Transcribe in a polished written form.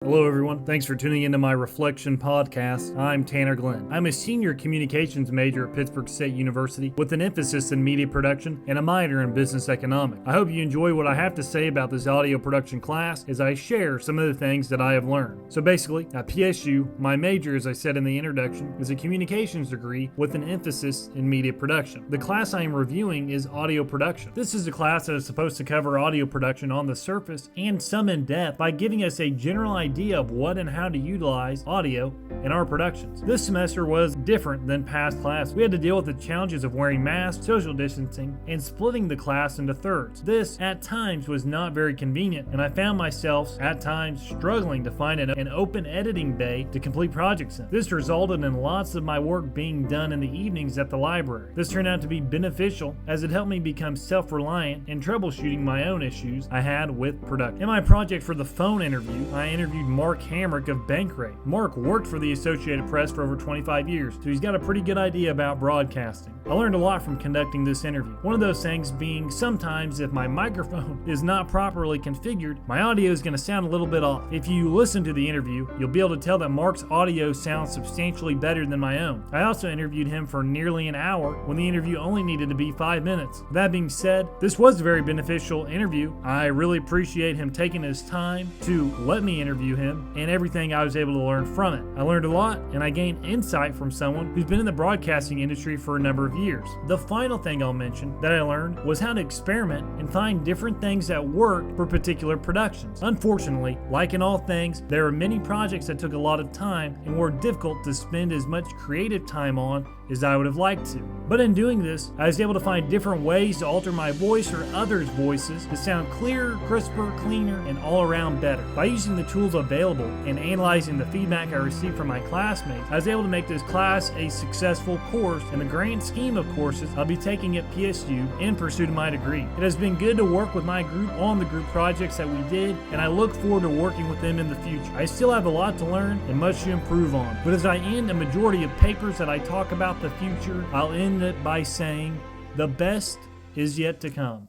Hello everyone, thanks for tuning into my Reflection podcast. I'm Tanner Glenn. I'm a senior communications major at Pittsburg State University with an emphasis in media production and a minor in business economics. I hope you enjoy what I have to say about this audio production class as I share some of the things that I have learned. So basically, at PSU, my major, as I said in the introduction, is a communications degree with an emphasis in media production. The class I am reviewing is audio production. This is a class that is supposed to cover audio production on the surface and some in depth by giving us a general idea of what and how to utilize audio in our productions. This semester was different than past classes. We had to deal with the challenges of wearing masks, social distancing, and splitting the class into thirds. This, at times, was not very convenient, and I found myself, at times, struggling to find an open editing bay to complete projects in. This resulted in lots of my work being done in the evenings at the library. This turned out to be beneficial as it helped me become self-reliant in troubleshooting my own issues I had with production. In my project for the phone interview, I interviewed Mark Hamrick of Bankrate. Mark worked for the Associated Press for over 25 years, so he's got a pretty good idea about broadcasting. I learned a lot from conducting this interview. One of those things being sometimes if my microphone is not properly configured, my audio is going to sound a little bit off. If you listen to the interview, you'll be able to tell that Mark's audio sounds substantially better than my own. I also interviewed him for nearly an hour when the interview only needed to be 5 minutes. That being said, this was a very beneficial interview. I really appreciate him taking his time to let me interview him and everything I was able to learn from it. I learned a lot and I gained insight from someone who's been in the broadcasting industry for a number of years. The final thing I'll mention that I learned was how to experiment and find different things that work for particular productions. Unfortunately, like in all things, there are many projects that took a lot of time and were difficult to spend as much creative time on as I would have liked to. But in doing this, I was able to find different ways to alter my voice or others' voices to sound clearer, crisper, cleaner, and all around better. By using the tools available and analyzing the feedback I received from my classmates, I was able to make this class a successful course in the grand scheme of courses I'll be taking at PSU in pursuit of my degree. It has been good to work with my group on the group projects that we did, and I look forward to working with them in the future. I still have a lot to learn and much to improve on, but as I end a majority of papers that I talk about the future, I'll end it by saying the best is yet to come.